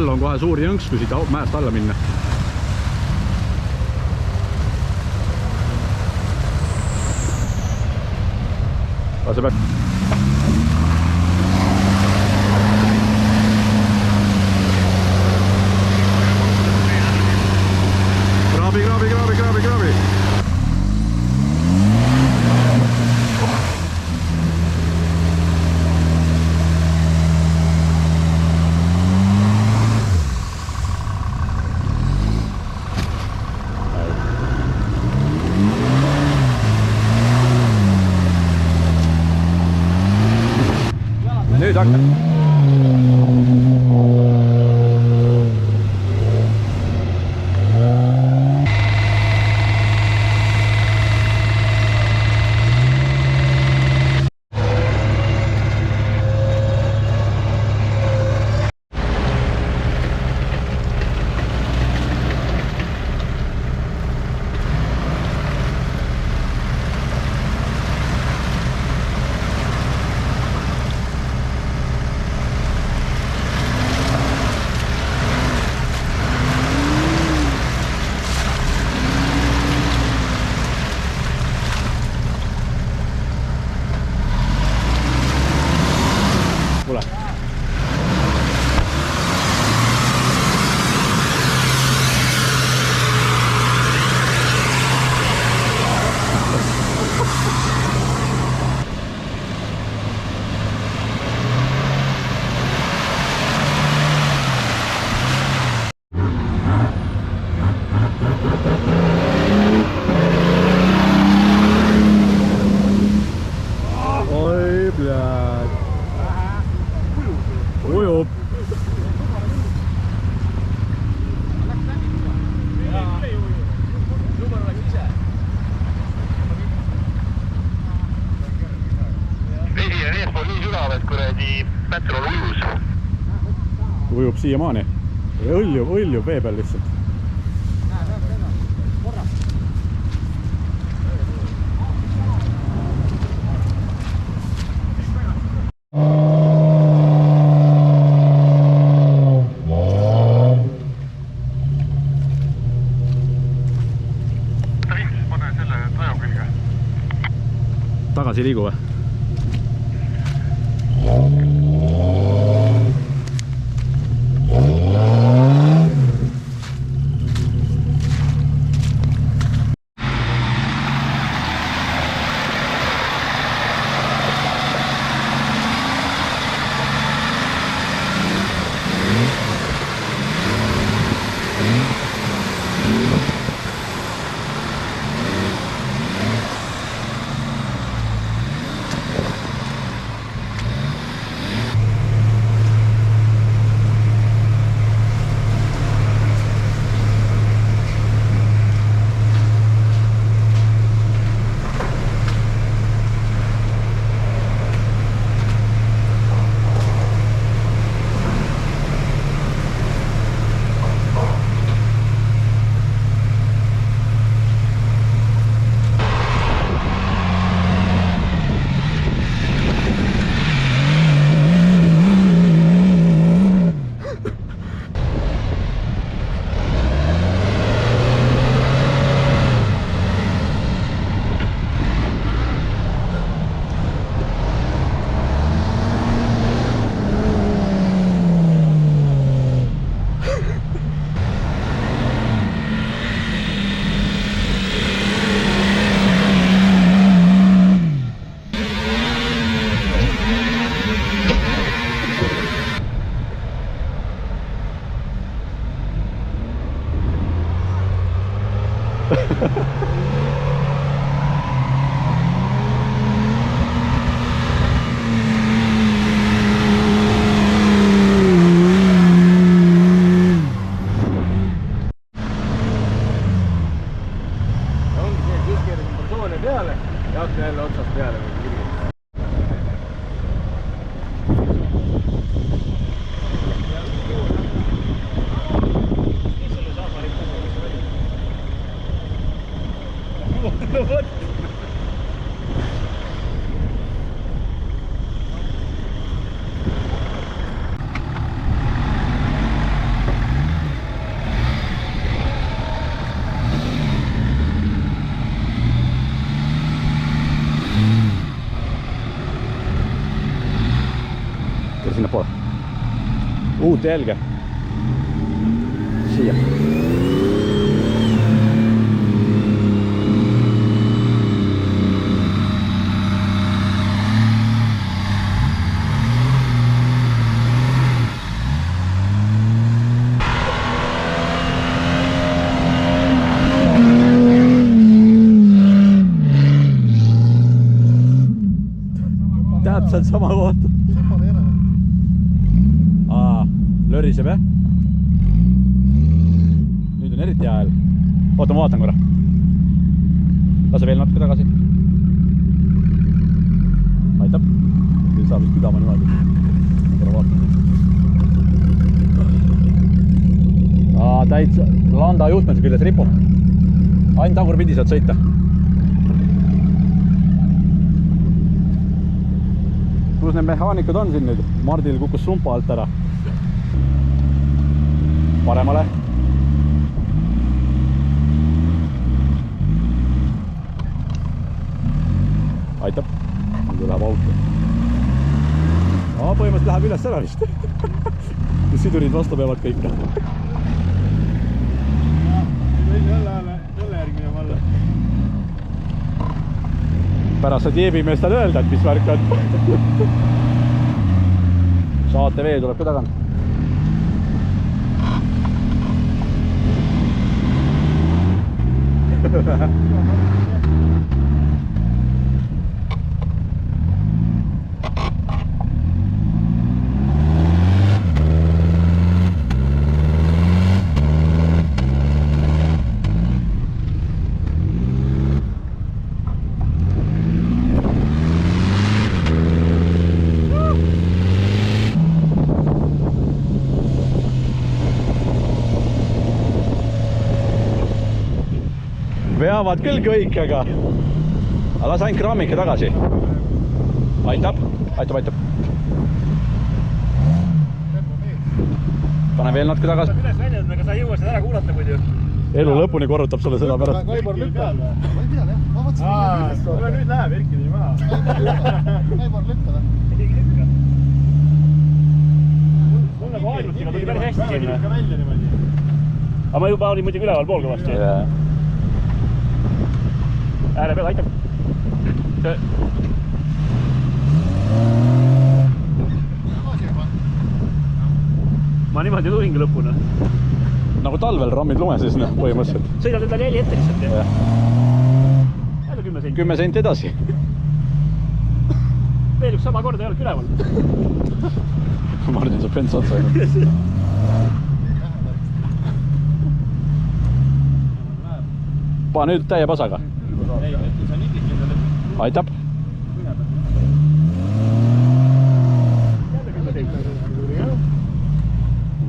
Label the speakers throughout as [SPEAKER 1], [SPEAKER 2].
[SPEAKER 1] all on kohe suur jõnks, kui siit mäest alla minna. Aga sa pead... Kraabi! Nüüd hakkan. Ujub.
[SPEAKER 2] Vesi on eespool nii sügav, et kuradi petrol ujus.
[SPEAKER 1] Ujub siiamaani. Õljub vee peal lihtsalt. Tagasi liigu või? ja sinna poole. Uut jälge. Siia. Täpselt sama kohta. Löriseb, jah? Nüüd on eriti hea hääl. Oota, ma vaatan korra. Lase veel natuke tagasi. Aitab. Nüüd saab vist pidama niimoodi. Korra vaatan. Täitsa landa juhtmed küljes ripub. Ainult tagurpidi saad sõita. Kus need mehaanikud on siin nüüd? Mardil kukkus sumpa alt ära. Paremale. Aitab. Nüüd läheb auto. Põhimõtteliselt läheb üles ära vist. Sidurid vastu peavad kõik.
[SPEAKER 3] Jälle järgmine alla.
[SPEAKER 1] Pärast saad jeebimeestel öelda, et mis värk on. Saate vee tuleb ka tagant. Veavad küll kõik, aga las ainult kraamike tagasi. Aitab. Pane veel natuke tagasi.
[SPEAKER 3] Üles välja, aga sa ei jõua seda ära kuulata muidu.
[SPEAKER 1] Elu lõpuni korrutab sulle seda pärast.
[SPEAKER 3] Kaibor lükka. Ma ei tea, jah. Kuule, nüüd läheb Erkini maha. Kaibor lükka. Ei lükka. Mul nagu aeglustiga tuli päris hästi sinna. Aga ma juba olin muidugi üleval pool kõvasti. Ääre peal, aitab. Ma niimoodi tuhingi lõpuna.
[SPEAKER 1] Nagu talvel rammid lume siis põhimõtteliselt.
[SPEAKER 3] Sõidad enda 4 ette lihtsalt, jah? Jälle 10 senti.
[SPEAKER 1] 10 senti edasi.
[SPEAKER 3] Veel üks sama korda ei olegi üleval.
[SPEAKER 1] Mardin saab pents otsa. Pane nüüd täie pasaga. Aitab.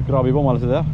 [SPEAKER 1] Kraabib omale seda, jah?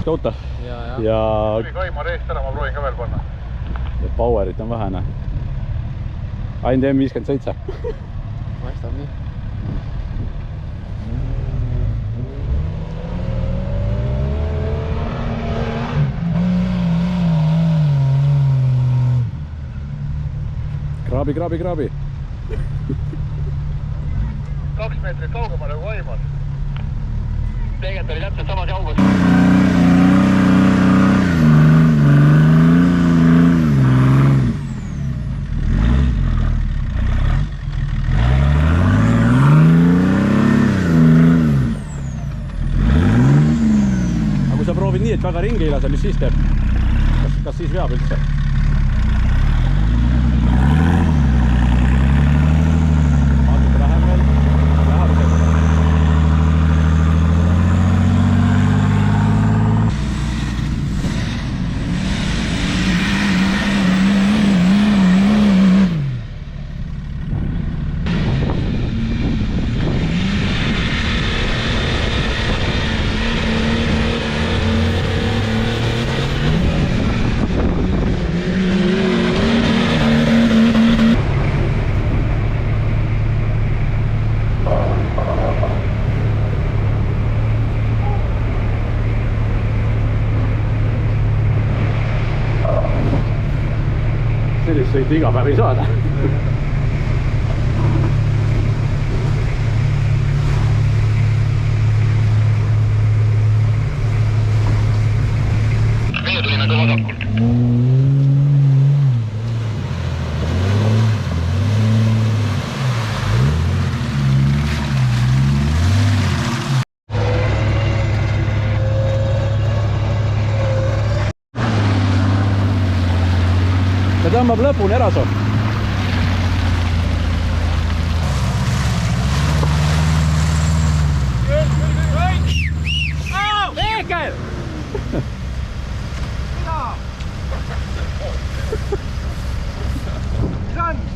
[SPEAKER 1] Auto. Ja
[SPEAKER 2] tuli Kaimar eest ära, ma proovin ka veel panna.
[SPEAKER 1] Ja powerit on vähene. Ainult M57.
[SPEAKER 3] Maistab nii.
[SPEAKER 1] Kraabi.
[SPEAKER 2] 2 meetrit kaugemale kui Kaimar. Tegelikult oli täpselt samas jaugus.
[SPEAKER 1] Sa proovid nii, et väga ringi ei lase, mis siis teeb? Kas siis veab üldse? Natuke vähem veel. Läheb see. sõitu iga päev ei saada.
[SPEAKER 2] meie tulime ka vasakult.
[SPEAKER 1] Ta tõmbab lõpuni ära su. Peekel!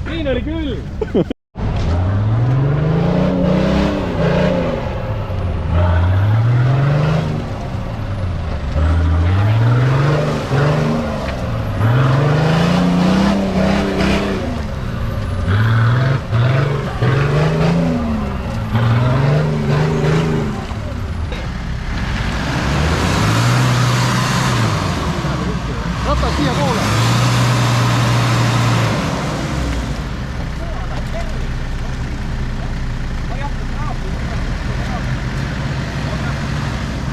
[SPEAKER 1] Siin oli küll!
[SPEAKER 3] Rattas siia poole.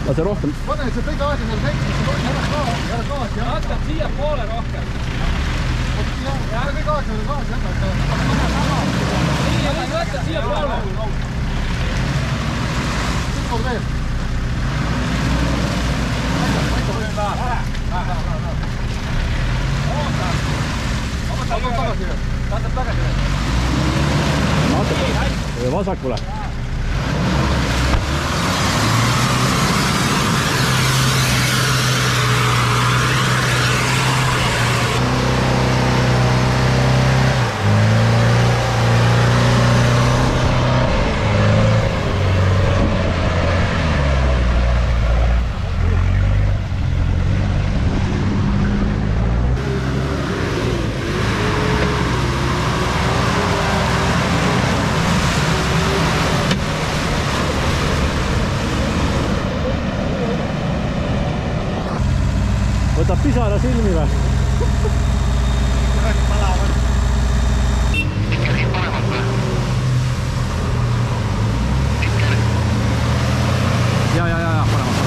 [SPEAKER 1] Lase rohkem.
[SPEAKER 3] Pane see kõige aeglasel väiksesse, ära gaas, jah.
[SPEAKER 4] Jätad siia poole rohkem.
[SPEAKER 3] Ära kõige aeglasel gaas, jätad.
[SPEAKER 4] Jätad siia poole.
[SPEAKER 3] Kõik on veel.
[SPEAKER 4] Vaatad tagasi.
[SPEAKER 1] Vasakule. Võtab pisara silmi või? Ja, paremat.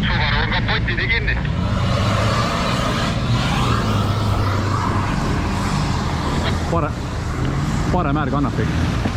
[SPEAKER 2] Suvaru on kapotidi kinni.
[SPEAKER 1] Parem äärg annab kõik.